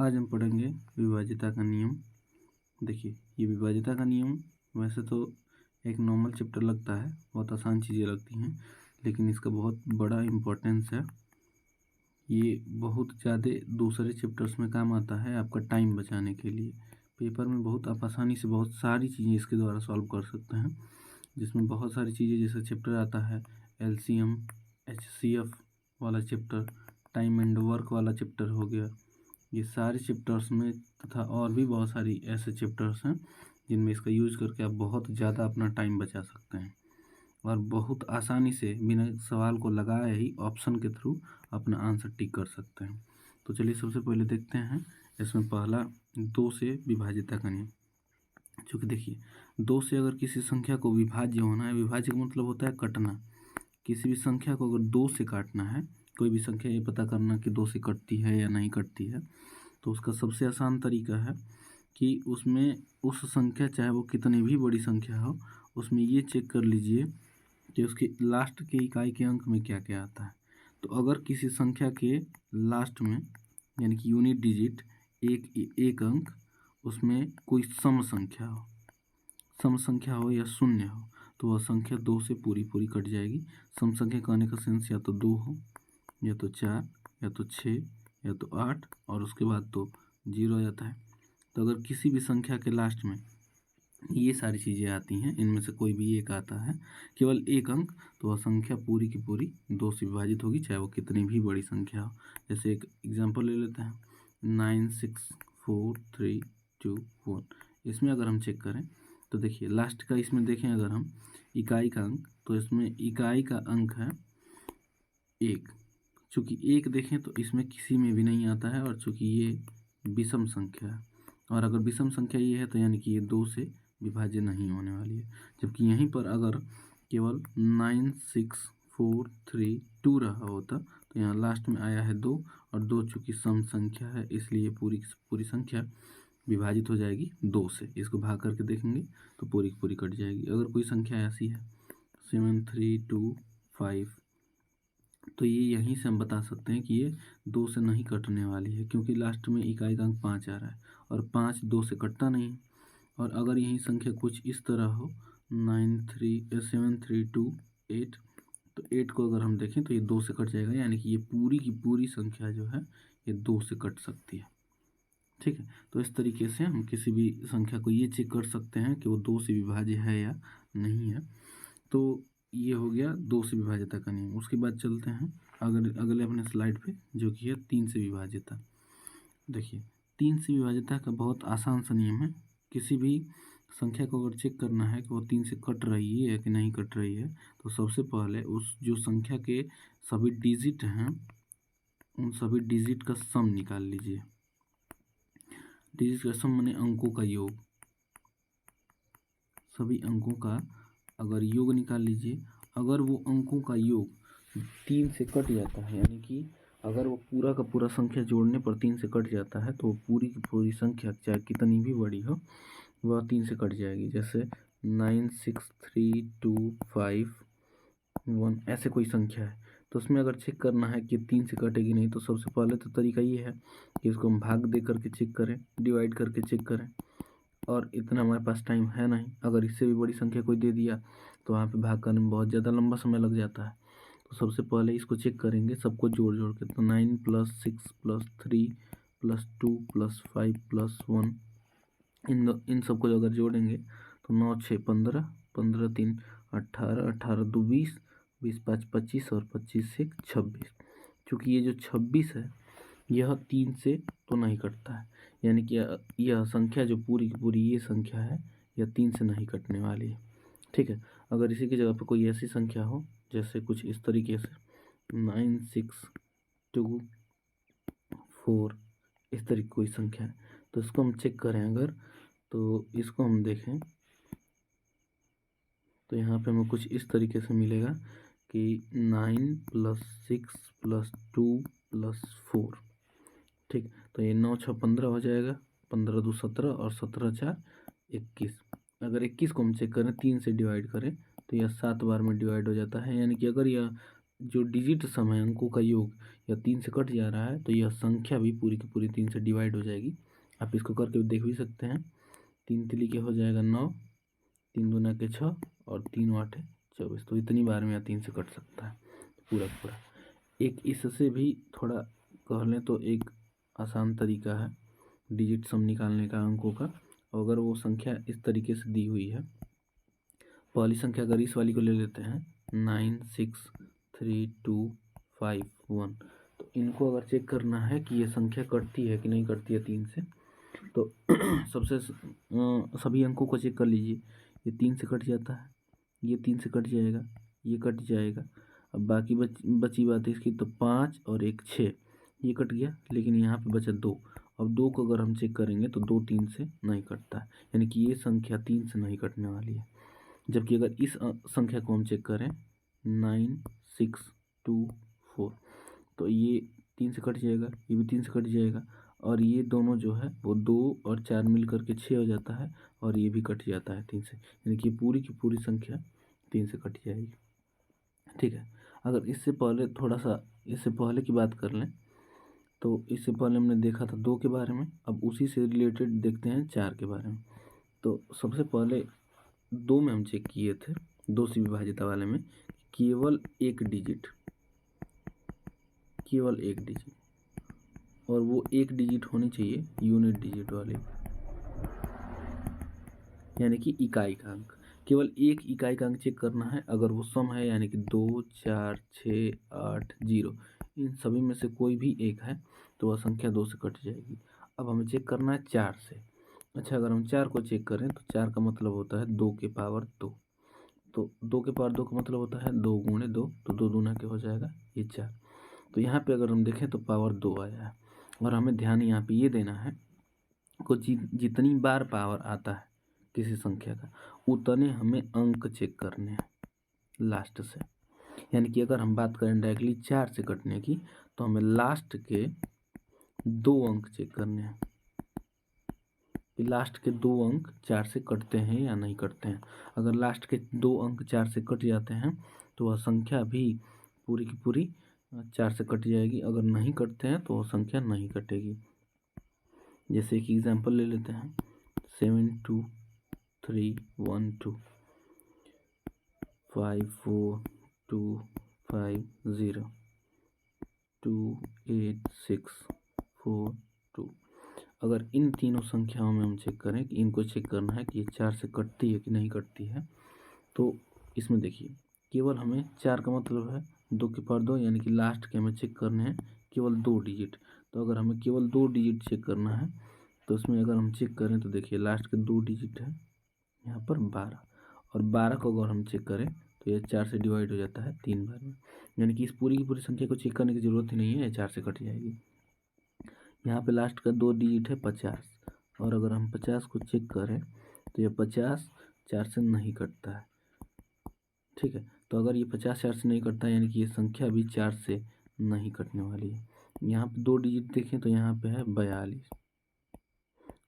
आज हम पढ़ेंगे विभाज्यता का नियम। देखिए, ये विभाज्यता का नियम वैसे तो एक नॉर्मल चैप्टर लगता है, बहुत आसान चीज़ें लगती हैं, लेकिन इसका बहुत बड़ा इम्पोर्टेंस है। ये बहुत ज़्यादा दूसरे चैप्टर्स में काम आता है आपका टाइम बचाने के लिए। पेपर में बहुत आप आसानी से बहुत सारी चीज़ें इसके द्वारा सॉल्व कर सकते हैं, जिसमें बहुत सारी चीज़ें जैसे चैप्टर आता है LCM, HCF वाला चैप्टर, टाइम एंड वर्क वाला चैप्टर हो गया। ये सारे चैप्टर्स में तथा और भी बहुत सारी ऐसे चैप्टर्स हैं जिनमें इसका यूज करके आप बहुत ज़्यादा अपना टाइम बचा सकते हैं और बहुत आसानी से बिना सवाल को लगाए ही ऑप्शन के थ्रू अपना आंसर टिक कर सकते हैं। तो चलिए सबसे पहले देखते हैं इसमें पहला 2 से विभाज्यता का नियम। चूँकि देखिए, 2 से अगर किसी संख्या को विभाज्य होना है, विभाज्य का मतलब होता है कटना। किसी भी संख्या को अगर 2 से काटना है, कोई भी संख्या ये पता करना कि 2 से कटती है या नहीं कटती है, तो उसका सबसे आसान तरीका है कि उसमें उस संख्या, चाहे वो कितनी भी बड़ी संख्या हो, उसमें ये चेक कर लीजिए कि उसके लास्ट के इकाई के अंक में क्या क्या आता है। तो अगर किसी संख्या के लास्ट में यानी कि यूनिट डिजिट एक अंक, उसमें कोई सम संख्या हो या शून्य हो, तो वह संख्या 2 से पूरी पूरी कट जाएगी। सम संख्या कहने का सेंस या तो 2 हो, या तो 4, या तो 6, या तो 8, और उसके बाद तो 0 आ जाता है। तो अगर किसी भी संख्या के लास्ट में ये सारी चीज़ें आती हैं, इनमें से कोई भी एक आता है, केवल एक अंक, तो वह संख्या पूरी की पूरी 2 से विभाजित होगी, चाहे वो कितनी भी बड़ी संख्या हो। जैसे एक एग्जांपल ले लेते हैं, 9 6 4 3 2 1। इसमें अगर हम चेक करें तो देखिए लास्ट का, इसमें देखें अगर हम इकाई का अंक, तो इसमें इकाई का अंक है 1। चूँकि 1 देखें तो इसमें किसी में भी नहीं आता है, और चूँकि ये विषम संख्या है, और अगर विषम संख्या ये है तो यानी कि ये 2 से विभाज्य नहीं होने वाली है। जबकि यहीं पर अगर केवल 9 6 4 3 2 रहा होता तो यहाँ लास्ट में आया है 2, और 2 चूँकि सम संख्या है इसलिए पूरी की पूरी संख्या विभाजित हो जाएगी 2 से। इसको भाग करके देखेंगे तो पूरी की पूरी कट जाएगी। अगर कोई संख्या ऐसी है 7 3 2 5, तो ये यहीं से हम बता सकते हैं कि ये 2 से नहीं कटने वाली है, क्योंकि लास्ट में इकाई का अंक 5 आ रहा है और 5 2 से कटता नहीं। और अगर यही संख्या कुछ इस तरह हो 7 3 2 8, तो 8 को अगर हम देखें तो ये 2 से कट जाएगा, यानी कि ये पूरी की पूरी संख्या जो है ये 2 से कट सकती है। ठीक है, तो इस तरीके से हम किसी भी संख्या को ये चेक कर सकते हैं कि वो 2 से विभाज्य है या नहीं है। तो ये हो गया 2 से विभाज्यता का नियम। उसके बाद चलते हैं अगले अपने स्लाइड पे, जो कि है 3 से विभाज्यता। देखिए, 3 से विभाज्यता का बहुत आसान सा नियम है। किसी भी संख्या को अगर चेक करना है कि वो 3 से कट रही है या कि नहीं कट रही है, तो सबसे पहले उस जो संख्या के सभी डिजिट हैं, उन सभी डिजिट का सम निकाल लीजिए। डिजिट का सम माने अंकों का योग। सभी अंकों का अगर योग निकाल लीजिए। अगर वो अंकों का योग 3 से कट जाता है, यानी कि अगर वो पूरा का पूरा संख्या जोड़ने पर 3 से कट जाता है, तो वो पूरी की पूरी संख्या चाहे कितनी भी बड़ी हो वह 3 से कट जाएगी। जैसे 9 6 3 2 5 1 ऐसे कोई संख्या है, तो उसमें अगर चेक करना है कि 3 से कटेगी नहीं, तो सबसे पहले तो तरीका ये है कि इसको हम भाग दे करके चेक करें, डिवाइड करके चेक करें। और इतना हमारे पास टाइम है नहीं, अगर इससे भी बड़ी संख्या कोई दे दिया तो वहाँ पे भाग करने में बहुत ज़्यादा लंबा समय लग जाता है। तो सबसे पहले इसको चेक करेंगे सबको जोड़ जोड़ के। तो 9 + 6 + 3 + 2 + 5 + 1, इन सबको अगर जोड़ेंगे तो 9 6 15, 15 3 18, 18 2 20, 20 5 25 और 25 से 26। चूँकि ये जो 26 है यह 3 से तो नहीं कटता है, यानी कि यह संख्या जो पूरी की पूरी ये संख्या है यह 3 से नहीं कटने वाली है। ठीक है, अगर इसी की जगह पर कोई ऐसी संख्या हो जैसे कुछ इस तरीके से 9 6 2 4, इस तरीके कोई संख्या है, तो इसको हम चेक करें अगर, तो इसको हम देखें तो यहाँ पे हमें कुछ इस तरीके से मिलेगा कि 9 + 6 + 2 + 4। ठीक, तो ये 9 6 15 हो जाएगा, 15 2 17 और 17 4 21। अगर 21 को हम चेक करें 3 से डिवाइड करें तो यह 7 बार में डिवाइड हो जाता है, यानी कि अगर यह जो डिजिट सम है अंकों का योग या 3 से कट जा रहा है तो यह संख्या भी पूरी की पूरी 3 से डिवाइड हो जाएगी। आप इसको करके देख भी सकते हैं। 3 तिली के हो जाएगा 9, 3 दूना के 6 और 3 8 24। तो इतनी बार में यह 3 से कट सकता है पूरा पूरा। एक इससे भी थोड़ा कह लें तो एक आसान तरीका है डिजिट सम निकालने का अंकों का। अगर वो संख्या इस तरीके से दी हुई है, पहली संख्या अगर इस वाली को ले लेते हैं 9 6 3 2 5 1, तो इनको अगर चेक करना है कि ये संख्या कटती है कि नहीं कटती है 3 से, तो सबसे सभी अंकों को चेक कर लीजिए। ये 3 से कट जाता है, ये 3 से कट जाएगा, ये कट जाएगा। अब बाकी बची बात है इसकी, तो 5 और 1 6, ये कट गया, लेकिन यहाँ पे बचा 2। अब 2 को अगर हम चेक करेंगे तो 2 3 से नहीं कटता है, यानी कि ये संख्या 3 से नहीं कटने वाली है। जबकि अगर इस संख्या को हम चेक करें 9 6 2 4, तो ये 3 से कट जाएगा, ये भी 3 से कट जाएगा, और ये दोनों जो है वो 2 और 4 मिल करके 6 हो जाता है, और ये भी कट जाता है 3 से, यानी कि पूरी की पूरी संख्या 3 से कट जाएगी। ठीक है। अगर इससे पहले थोड़ा सा इससे पहले की बात कर लें, तो इससे पहले हमने देखा था 2 के बारे में, अब उसी से रिलेटेड देखते हैं 4 के बारे में। तो सबसे पहले 2 में हम चेक किए थे, 2 से विभाजिता वाले में केवल एक डिजिट, और वो एक डिजिट होनी चाहिए यूनिट डिजिट वाली, यानी कि इकाई का अंक। केवल एक इकाई का अंक चेक करना है। अगर वो सम है यानी कि 2 4 6 8 0, इन सभी में से कोई भी एक है तो वह संख्या 2 से कट जाएगी। अब हमें चेक करना है 4 से। अच्छा, अगर हम 4 को चेक करें तो 4 का मतलब होता है 2 के पावर 2। तो 2 के पावर 2 का मतलब होता है 2 गुणे 2, तो 2 दूना के हो जाएगा ये 4। तो यहाँ पे अगर हम देखें तो पावर 2 आया है, और हमें ध्यान यहाँ पे ये देना है को जितनी बार पावर आता है किसी संख्या का, उतने हमें अंक चेक करने हैं लास्ट से। यानी कि अगर हम बात करें डायरेक्टली 4 से कटने की, तो हमें लास्ट के 2 अंक चेक करने हैं कि लास्ट के 2 अंक 4 से कटते हैं या नहीं कटते हैं। अगर लास्ट के 2 अंक 4 से कट जाते हैं तो वह संख्या भी पूरी की पूरी 4 से कट जाएगी। अगर नहीं कटते हैं तो वह संख्या नहीं कटेगी। जैसे एक एग्जांपल ले लेते हैं 7 2 3 1 2 5 4 2 5 0 2 8 6 4 2। अगर इन तीनों संख्याओं में हम चेक करें कि इनको चेक करना है कि ये 4 से कटती है कि नहीं कटती है, तो इसमें देखिए केवल हमें 4 का मतलब है 2 के पावर 2, यानी कि लास्ट के हमें चेक करने हैं केवल 2 डिजिट। तो अगर हमें केवल 2 डिजिट चेक करना है तो उसमें अगर हम चेक करें तो देखिए लास्ट के 2 डिजिट है यहाँ पर 12, और 12 को अगर हम चेक करें तो ये 4 से डिवाइड हो जाता है 3 बार में, यानी कि इस पूरी की पूरी संख्या को चेक करने की ज़रूरत ही नहीं है, 4 से कट जाएगी। यहाँ पे लास्ट का 2 डिजिट है 50, और अगर हम 50 को चेक करें तो ये 50 4 से नहीं कटता है। ठीक है, तो अगर ये 50 4 से नहीं कटता है, यानी कि ये संख्या भी 4 से नहीं कटने वाली है। यहाँ पे 2 डिजिट देखें तो यहाँ पे है 42,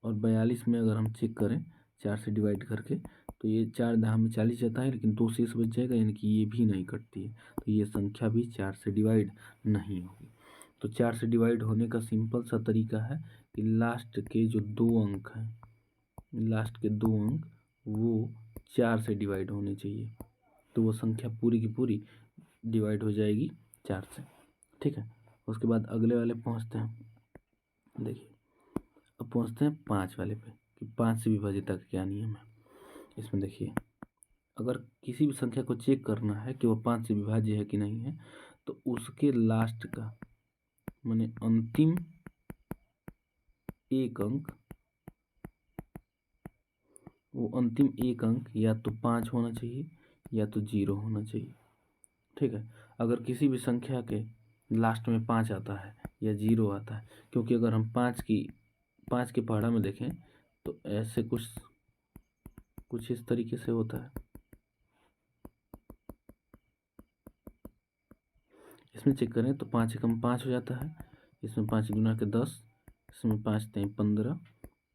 और 42 में अगर हम चेक करें 4 से डिवाइड करके तो ये 4 दहा में 40 जाता है, लेकिन 2 शेष बच जाएगा, यानी कि ये भी नहीं कटती है। तो ये संख्या भी 4 से डिवाइड नहीं होगी। तो 4 से डिवाइड होने का सिंपल सा तरीका है कि लास्ट के जो 2 अंक हैं, लास्ट के 2 अंक वो 4 से डिवाइड होने चाहिए, तो वो संख्या पूरी की पूरी डिवाइड हो जाएगी 4 से। ठीक है, उसके बाद अगले वाले पहुँचते हैं। देखिए अब पहुँचते हैं 5 वाले पे कि 5 से विभाजिता का क्या नियम है। इसमें देखिए अगर किसी भी संख्या को चेक करना है कि वह 5 से विभाज्य है कि नहीं है, तो उसके लास्ट का माने अंतिम एक अंक, वो अंतिम एक अंक या तो 5 होना चाहिए या तो 0 होना चाहिए। ठीक है, अगर किसी भी संख्या के लास्ट में 5 आता है या 0 आता है, क्योंकि अगर हम 5 के पहाड़ा में देखें तो ऐसे कुछ इस तरीके से होता है। इसमें चेक करें तो 5 एकम 5 हो जाता है, इसमें 5 गुना के 10, इसमें 5 तें 15,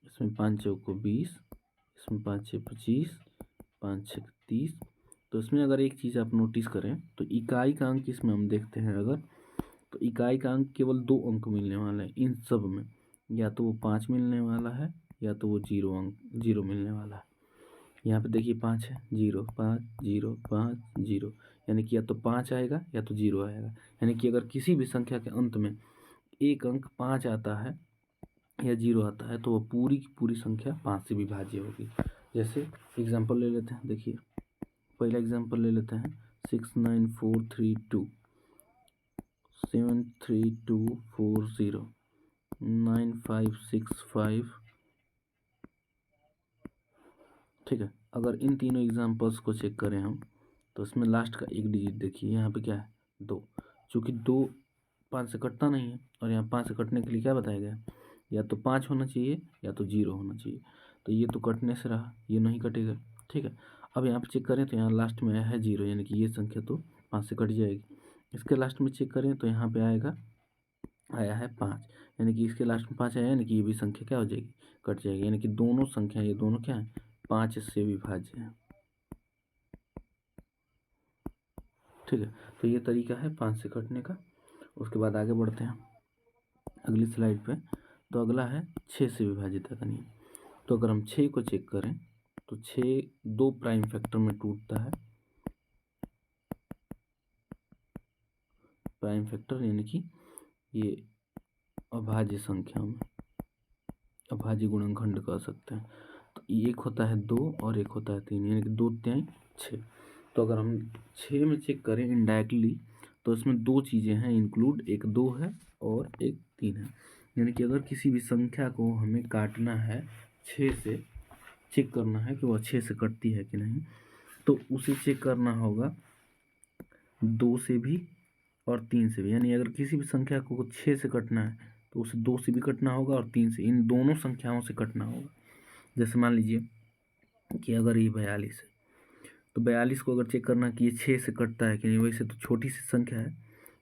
इसमें 5 चौको 20, इसमें 5 छः 25, 5 छः 30, तो इसमें अगर एक चीज़ आप नोटिस करें तो इकाई का अंक इसमें हम देखते हैं अगर, तो इकाई का अंक केवल 2 अंक मिलने वाला है इन सब में, या तो वो 5 मिलने वाला है या तो वो 0 मिलने वाला है। यहाँ पे देखिए 5 है, 0 5 0 5 0, यानी कि या तो 5 आएगा या तो 0 आएगा। यानी कि अगर किसी भी संख्या के अंत में एक अंक 5 आता है या 0 आता है तो वो पूरी की पूरी संख्या 5 से विभाज्य होगी। जैसे एग्जाम्पल ले लेते हैं, देखिए पहला एग्जाम्पल ले लेते हैं 69432 73240 9565। ठीक है, अगर इन तीनों एग्जाम्पल्स को चेक करें हम तो इसमें लास्ट का एक डिजिट देखिए, यहाँ पे क्या है 2, चूँकि 2 5 से कटता नहीं है और यहाँ 5 से कटने के लिए क्या बताया गया है, या तो 5 होना चाहिए या तो 0 होना चाहिए। तो ये तो कटने से रहा, ये नहीं कटेगा। ठीक है, अब यहाँ पे चेक करें तो यहाँ लास्ट में आया है 0, यानी कि ये संख्या तो 5 से कट जाएगी। इसके लास्ट में चेक करें तो यहाँ पे आया है 5, यानी कि इसके लास्ट में 5 आया, यानी कि ये भी संख्या क्या हो जाएगी, कट जाएगी। यानी कि दोनों संख्या ये दोनों क्या है, 5 से विभाज्य है। ठीक है, तो ये तरीका है 5 से कटने का। उसके बाद आगे बढ़ते हैं अगली स्लाइड पे। तो अगला है 6 से विभाजित का नियम। तो अगर हम 6 को चेक करें तो 6 2 प्राइम फैक्टर में टूटता है। प्राइम फैक्टर यानी कि ये अभाज्य संख्या में अभाज्य गुणनखंड कह सकते हैं। तो एक होता है 2 और एक होता है 3, यानी कि 2 3 6। तो अगर हम 6 में चेक करें इनडायरेक्टली तो इसमें 2 चीज़ें हैं इंक्लूड, एक 2 है और एक 3 है। यानी कि अगर किसी भी संख्या को हमें काटना है 6 से, चेक करना है कि वह 6 से कटती है कि नहीं, तो उसे चेक करना होगा 2 से भी और 3 से भी। यानी अगर किसी भी संख्या को 6 से कटना है तो उसे 2 से भी कटना होगा और 3 से, इन दोनों संख्याओं से कटना होगा। जैसे मान लीजिए कि अगर ये 42 है तो 42 को अगर चेक करना कि ये 6 से कटता है कि नहीं, वैसे तो छोटी सी संख्या है,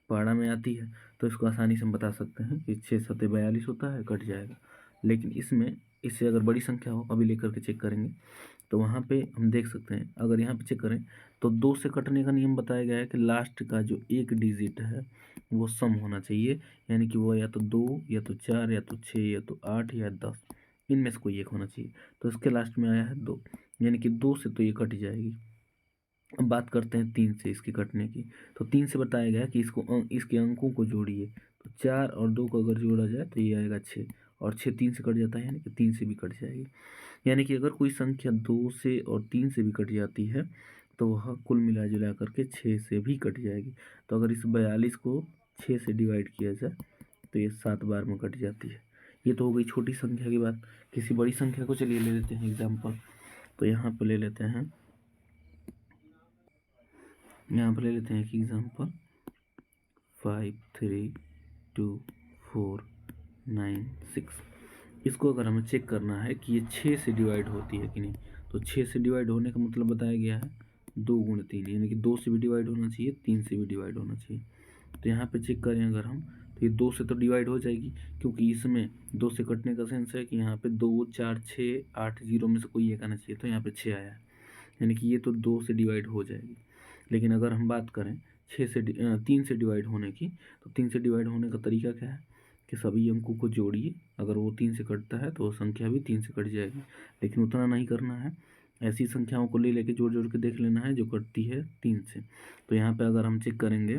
पहाड़ा में आती है, तो इसको आसानी से हम बता सकते हैं कि 6 सत्ते 42 होता है, कट जाएगा। लेकिन इसमें इससे अगर बड़ी संख्या हो, अभी लेकर के चेक करेंगे तो वहाँ पे हम देख सकते हैं, अगर यहाँ पे चेक करें तो 2 से कटने का नियम बताया गया है कि लास्ट का जो एक डिजिट है वो सम होना चाहिए, यानी कि वो या तो 2 या तो 4 या तो 6 या तो 8 या 10, इनमें से कोई एक होना चाहिए। तो इसके लास्ट में आया है 2, यानी कि 2 से तो ये कट जाएगी। अब बात करते हैं 3 से इसकी कटने की। तो 3 से बताया गया कि इसके अंकों को जोड़िए, तो 4 और 2 को अगर जोड़ा जाए तो ये आएगा 6, और 6 3 से कट जाता है, यानी कि 3 से भी कट जाएगी। यानी कि अगर कोई संख्या 2 से और 3 से भी कट जाती है तो वह कुल मिला जुला करके 6 से भी कट जाएगी। तो अगर इस 42 को 6 से डिवाइड किया जाए तो ये 7 बार में कट जाती है। ये तो हो गई छोटी संख्या की बात। किसी बड़ी संख्या को चलिए ले लेते हैं एग्जाम्पल। तो यहाँ पर ले लेते हैं कि एग्जाम्पल 5 3 2 4 9 6। इसको अगर हमें चेक करना है कि ये 6 से डिवाइड होती है कि नहीं, तो 6 से डिवाइड होने का मतलब बताया गया है 2 गुण 3, यानी कि 2 से भी डिवाइड होना चाहिए, 3 से भी डिवाइड होना चाहिए। तो यहाँ पे चेक करें अगर हम तो ये 2 से तो डिवाइड हो जाएगी, क्योंकि इसमें 2 से कटने का सेंस है कि यहाँ पे 2 4 6 8 0 में से कोई एक आना चाहिए, तो यहाँ पे 6 आया है, यानी कि ये तो 2 से डिवाइड हो जाएगी। लेकिन अगर हम बात करें 3 से डिवाइड होने की, तो 3 से डिवाइड होने का तरीका क्या है कि सभी अंकों को जोड़िए, अगर वो 3 से कटता है तो वो संख्या भी 3 से कट जाएगी। लेकिन उतना नहीं करना है, ऐसी संख्याओं को ले लेके जोड़ जोड़ के देख लेना है जो कटती है 3 से। तो यहाँ पे अगर हम चेक करेंगे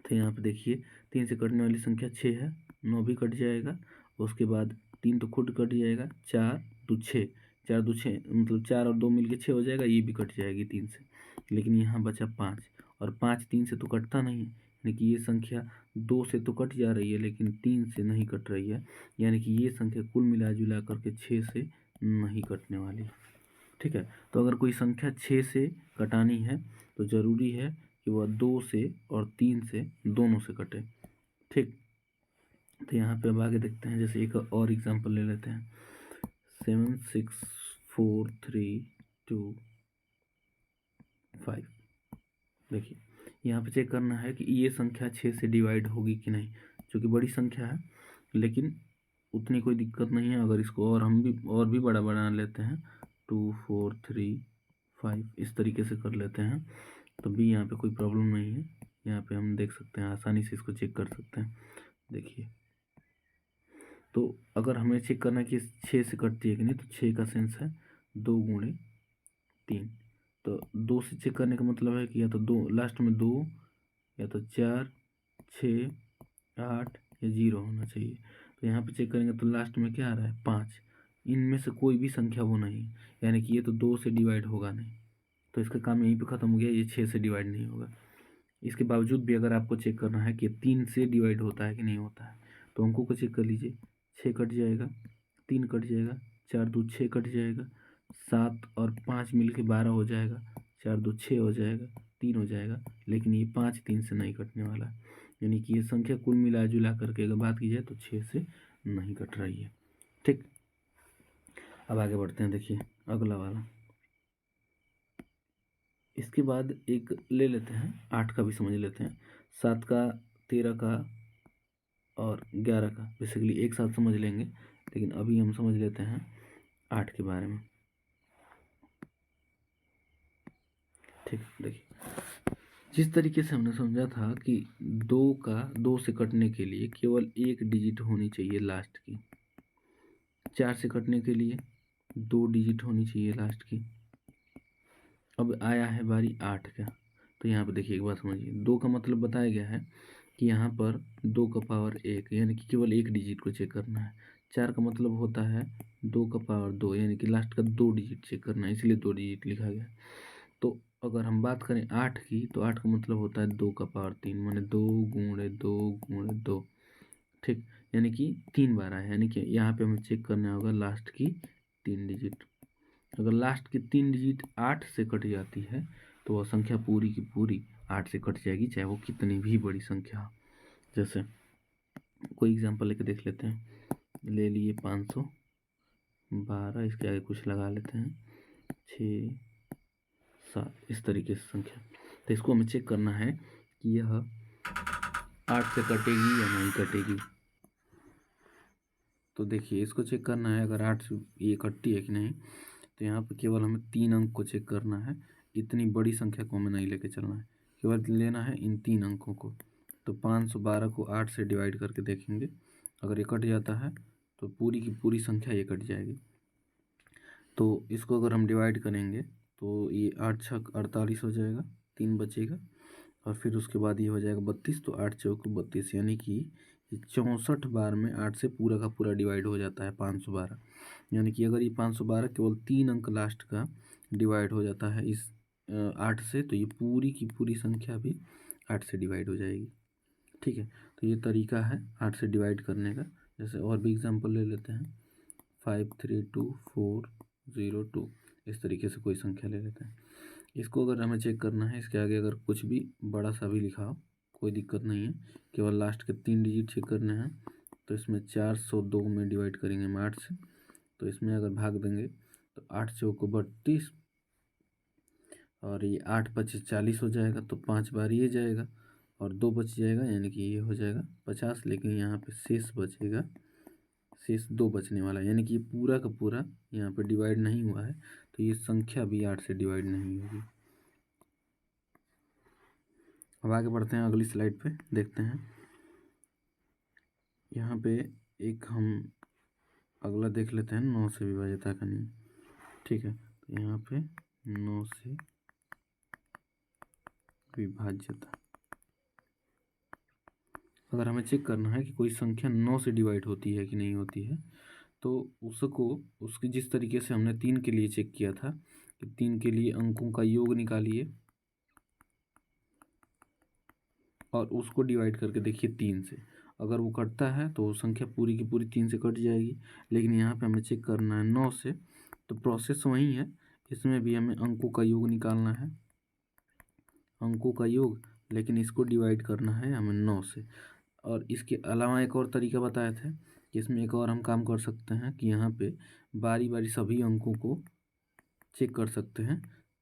तो यहाँ पे देखिए 3 से कटने वाली संख्या 6 है, 9 भी कट जाएगा। उसके बाद 3 तो खुद कट जाएगा, 4 2 6, 4 2 6 मतलब 4 और 2 मिल के 6 हो जाएगा, ये भी कट जाएगी 3 से। लेकिन यहाँ बचा 5, और 5 3 से तो कटता नहीं है, यानी कि ये संख्या 2 से तो कट जा रही है लेकिन 3 से नहीं कट रही है, यानी कि ये संख्या कुल मिला जुला करके 6 से नहीं कटने वाली है। ठीक है, तो अगर कोई संख्या 6 से कटानी है तो ज़रूरी है कि वह 2 से और 3 से दोनों से कटे। ठीक, तो यहाँ पे अब आगे देखते हैं, जैसे एक और एग्जांपल ले लेते हैं 7 6 4 3 2 5। देखिए यहाँ पे चेक करना है कि ये संख्या 6 से डिवाइड होगी कि नहीं, जो कि बड़ी संख्या है, लेकिन उतनी कोई दिक्कत नहीं है। अगर इसको और हम भी बड़ा बना लेते हैं 2 4 3 5 इस तरीके से कर लेते हैं, तो बी यहाँ पे कोई प्रॉब्लम नहीं है। यहाँ पे हम देख सकते हैं, आसानी से इसको चेक कर सकते हैं। देखिए, तो अगर हमें चेक करना है कि 6 से कटती है कि नहीं, तो 6 का सेंस है 2 गुणे 3। तो 2 से चेक करने का मतलब है कि या तो 2 लास्ट में 2, या तो 4, 6, 8 या 0 होना चाहिए। तो यहाँ पे चेक करेंगे तो लास्ट में क्या आ रहा है 5। इनमें से कोई भी संख्या वो नहीं, यानी कि ये तो 2 से डिवाइड होगा नहीं, तो इसका काम यहीं पे ख़त्म हो गया। ये 6 से डिवाइड नहीं होगा। इसके बावजूद भी अगर आपको चेक करना है कि 3 से डिवाइड होता है कि नहीं होता है, तो अंकों को चेक कर लीजिए। 6 कट जाएगा, 3 कट जाएगा, 4 2 6 कट जाएगा, 7 और 5 मिल के 12 हो जाएगा, 4 2 6 हो जाएगा, 3 हो जाएगा। लेकिन ये 5 3 से नहीं कटने वाला है, यानी कि ये संख्या कुल मिला जुला करके अगर बात की जाए तो 6 से नहीं कट रही है। ठीक, अब आगे बढ़ते हैं। देखिए अगला वाला, इसके बाद एक ले लेते हैं 8 का भी समझ लेते हैं। 7 का, 13 का और 11 का बेसिकली एक साथ समझ लेंगे, लेकिन अभी हम समझ लेते हैं 8 के बारे में। ठीक, देखिए जिस तरीके से हमने समझा था कि 2 से कटने के लिए केवल एक डिजिट होनी चाहिए लास्ट की, 4 से कटने के लिए 2 डिजिट होनी चाहिए लास्ट की। अब आया है बारी 8 का, तो यहाँ पर देखिए एक बात समझिए, 2 का मतलब बताया गया है कि यहाँ पर 2 का पावर 1, यानी कि केवल एक डिजिट को चेक करना है। 4 का मतलब होता है 2 का पावर 2, यानी कि लास्ट का 2 डिजिट चेक करना है, इसलिए 2 डिजिट लिखा गया। तो अगर हम बात करें 8 की, तो 8 का मतलब होता है 2 का पावर 3, माने 2 गुणे 2 गुणे 2। ठीक, यानी कि 3 बार आया, यानी कि यहाँ पे हमें चेक करना होगा लास्ट की 3 डिजिट। अगर लास्ट की 3 डिजिट 8 से कट जाती है, तो वह संख्या पूरी की पूरी 8 से कट जाएगी, चाहे वो कितनी भी बड़ी संख्या हो। जैसे कोई एग्जांपल लेके देख लेते हैं, ले लिए 512, इसके आगे कुछ लगा लेते हैं 6 7, इस तरीके से संख्या। तो इसको हमें चेक करना है कि यह 8 से कटेगी या नहीं कटेगी। तो देखिए इसको चेक करना है, अगर 8 से ये कटती है कि नहीं, तो यहाँ पर केवल हमें 3 अंक को चेक करना है। इतनी बड़ी संख्या को हमें नहीं लेके चलना है, केवल लेना है इन 3 अंकों को। तो 512 को 8 से डिवाइड करके देखेंगे, अगर ये कट जाता है तो पूरी की पूरी संख्या ये कट जाएगी। तो इसको अगर हम डिवाइड करेंगे तो ये 8 छक 48 हो जाएगा, 3 बचेगा, और फिर उसके बाद ये हो जाएगा 32, तो 8 चौक 32, यानी कि 64 बार में 8 से पूरा का पूरा डिवाइड हो जाता है 512। यानी कि अगर ये 512 केवल 3 अंक लास्ट का डिवाइड हो जाता है इस 8 से, तो ये पूरी की पूरी संख्या भी 8 से डिवाइड हो जाएगी। ठीक है, तो ये तरीका है 8 से डिवाइड करने का। जैसे और भी एग्जांपल ले लेते हैं, 532402, इस तरीके से कोई संख्या ले लेते हैं। इसको अगर हमें चेक करना है, इसके आगे अगर कुछ भी बड़ा सा भी लिखा हो कोई दिक्कत नहीं है, केवल लास्ट के 3 डिजिट चेक करने हैं। तो इसमें 402 में डिवाइड करेंगे हम 8 से, तो इसमें अगर भाग देंगे तो 8 चौको 32, और ये 8 पच्चीस 40 हो जाएगा, तो 5 बार ये जाएगा और 2 बच जाएगा, यानी कि ये हो जाएगा 50। लेकिन यहाँ पे शेष बचेगा, शेष 2 बचने वाला है, यानी कि ये पूरा का पूरा यहाँ पे डिवाइड नहीं हुआ है, तो ये संख्या भी 8 से डिवाइड नहीं होगी। अब आगे बढ़ते हैं, अगली स्लाइड पे देखते हैं। यहाँ पे एक हम अगला देख लेते हैं, 9 से विभाज्यता का नियम। ठीक है, तो यहाँ पे 9 से विभाज्यता, अगर हमें चेक करना है कि कोई संख्या 9 से डिवाइड होती है कि नहीं होती है, तो उसको उसकी जिस तरीके से हमने 3 के लिए चेक किया था कि 3 के लिए अंकों का योग निकालिए और उसको डिवाइड करके देखिए 3 से, अगर वो कटता है तो संख्या पूरी की पूरी 3 से कट जाएगी। लेकिन यहाँ पे हमें चेक करना है 9 से, तो प्रोसेस वही है, इसमें भी हमें अंकों का योग निकालना है, अंकों का योग, लेकिन इसको डिवाइड करना है हमें 9 से। और इसके अलावा एक और तरीका बताया था कि इसमें एक और हम काम कर सकते हैं कि यहाँ पे बारी बारी सभी अंकों को चेक कर सकते हैं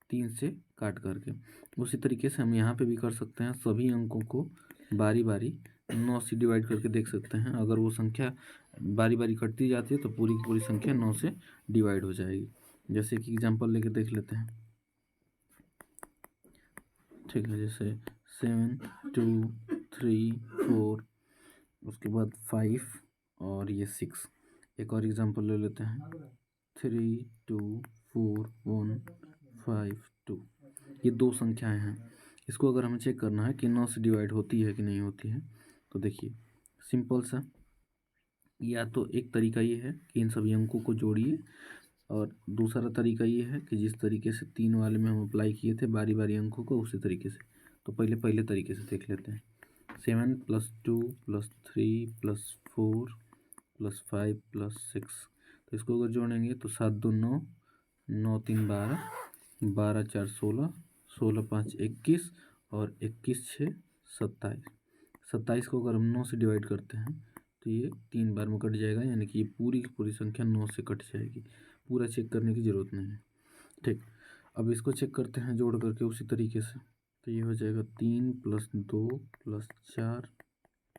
3 से काट करके। उसी तरीके से हम यहाँ पे भी कर सकते हैं, सभी अंकों को बारी बारी 9 से डिवाइड करके देख सकते हैं। अगर वो संख्या बारी बारी कटती जाती है तो पूरी की पूरी संख्या 9 से डिवाइड हो जाएगी। जैसे कि एग्जांपल लेके देख लेते हैं, ठीक है, जैसे 7 2 3 4, उसके बाद 5 और ये 6। एक और एग्जांपल ले लेते हैं, 3 2 4 1 5 2। ये दो संख्याएं हैं। इसको अगर हमें चेक करना है कि 9 से डिवाइड होती है कि नहीं होती है, तो देखिए सिंपल सा, या तो एक तरीका ये है कि इन सभी अंकों को जोड़िए, और दूसरा तरीका ये है कि जिस तरीके से 3 वाले में हम अप्लाई किए थे बारी बारी अंकों को, उसी तरीके से। तो पहले तरीके से देख लेते हैं। 7 + 2 + 3 + 4 + 5 + 6। तो इसको अगर जोड़ेंगे तो 7 2 9, 9 3 12, 12 4 16, 16 5 21 और 21 6 27। 27 को अगर हम 9 से डिवाइड करते हैं तो ये 3 बार में कट जाएगा, यानी कि ये पूरी की पूरी संख्या 9 से कट जाएगी। पूरा चेक करने की ज़रूरत नहीं है। ठीक, अब इसको चेक करते हैं जोड़ करके उसी तरीके से। तो ये हो जाएगा 3 + 2 + 4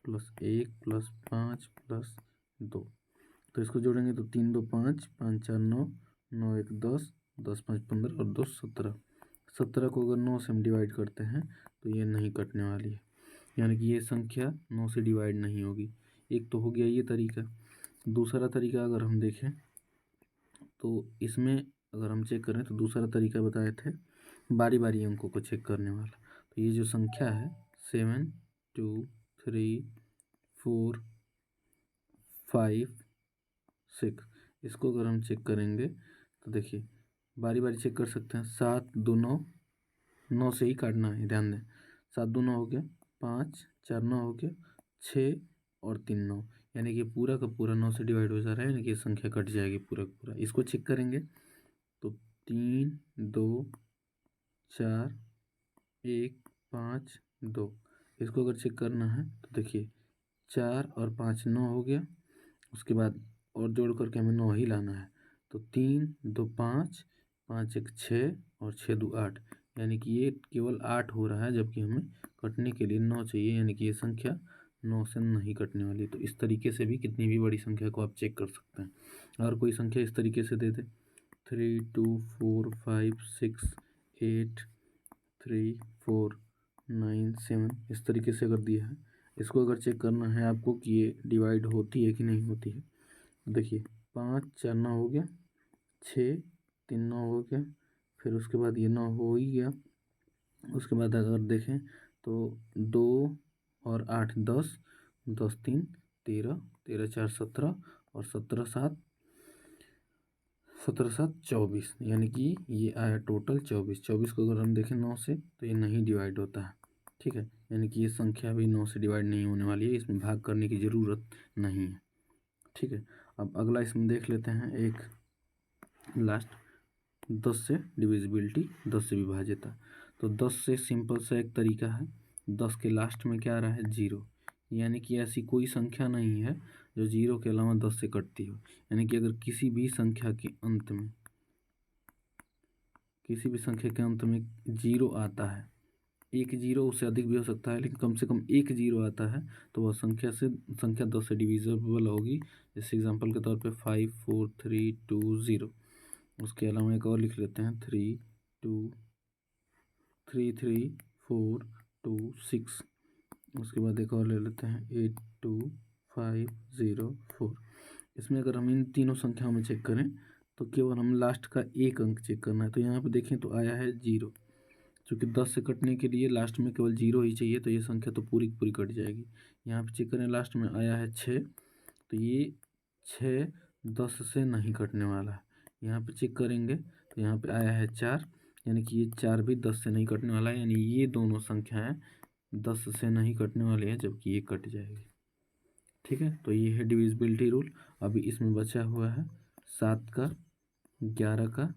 + 1 + 5 + 2। तो इसको जोड़ेंगे तो 3 2 5, 5 4 9, 9 1 10, 10 5 15 और 2 17। 17 को अगर 9 से हम डिवाइड करते हैं तो ये नहीं कटने वाली है, यानी कि ये संख्या 9 से डिवाइड नहीं होगी। एक तो हो गया ये तरीका। दूसरा तरीका अगर हम देखें तो इसमें अगर हम चेक करें तो दूसरा तरीका बताए थे बारी बारी अंकों को चेक करने वाला। तो ये जो संख्या है 7 2 3 4 5 6, इसको अगर हम चेक करेंगे तो देखिए बारी बारी चेक कर सकते हैं। 7 2 9, 9 से ही काटना है, ध्यान दें। 7 2 9 हो गया, 5 4 9 हो गया, 6 और 3 9, यानी कि पूरा का पूरा 9 से डिवाइड हो जा रहा है, यानी कि ये संख्या कट जाएगी पूरा का पूरा। इसको चेक करेंगे तो 3 2 4 1 5 2। इसको अगर चेक करना है तो देखिए 4 और 5 9 हो गया, उसके बाद और जोड़ करके हमें 9 ही लाना है। तो 3 2 5, 5 1 6 और 6 2 8, यानी कि ये केवल 8 हो रहा है, जबकि हमें कटने के लिए 9 चाहिए, यानी कि ये संख्या 9 से नहीं कटने वाली। तो इस तरीके से भी कितनी भी बड़ी संख्या को आप चेक कर सकते हैं। अगर कोई संख्या इस तरीके से दे दे 3 2 4 5 6 8 3 4 9 7, इस तरीके से अगर दिया है, इसको अगर चेक करना है आपको कि ये डिवाइड होती है कि नहीं होती है, देखिए 5 4 9 हो गया, 6 3 9 हो गया, फिर उसके बाद ये 9 हो ही गया। उसके बाद अगर देखें तो 2 और 8 10, 10 3 13, 13 4 17 और 17 7 24, यानी कि ये आया टोटल 24। 24 को अगर हम देखें 9 से तो ये नहीं डिवाइड होता है। ठीक है, यानी कि ये संख्या भी 9 से डिवाइड नहीं होने वाली है, इसमें भाग करने की ज़रूरत नहीं है। ठीक है, अब अगला इसमें देख लेते हैं एक लास्ट, 10 से डिविजिबिलिटी, 10 से विभाज्यता। तो 10 से सिंपल सा एक तरीका है, 10 के लास्ट में क्या आ रहा है 0, यानी कि ऐसी कोई संख्या नहीं है जो 0 के अलावा 10 से कटती हो। यानी कि अगर किसी भी संख्या के अंत में 0 आता है, एक 0 उससे अधिक भी हो सकता है, लेकिन कम से कम एक 0 आता है तो वह संख्या 10 से डिविजिबल होगी। जैसे एग्जांपल के तौर पे 5 4 3 2 0। उसके अलावा एक और लिख लेते हैं 3 2 3 3 4 2 6। उसके बाद एक और ले लेते हैं 8 2 5 0 4। इसमें अगर हम इन तीनों संख्याओं में चेक करें तो केवल हम लास्ट का एक अंक चेक करना है। तो यहाँ पे देखें तो आया है 0, चूँकि 10 से कटने के लिए लास्ट में केवल 0 ही चाहिए, तो ये संख्या तो पूरी की पूरी कट जाएगी। यहाँ पे चेक करें लास्ट में आया है 6, तो ये 6 10 से नहीं कटने वाला है। यहाँ पे चेक करेंगे तो यहाँ पे आया है 4, यानी कि ये 4 भी 10 से नहीं कटने वाला है, यानी ये दोनों संख्याएं 10 से नहीं कटने वाली है, जबकि ये कट जाएगी। ठीक है, तो ये है डिविजिबिलिटी रूल। अभी इसमें बचा हुआ है 7 का, 11 का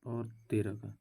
और 13 का।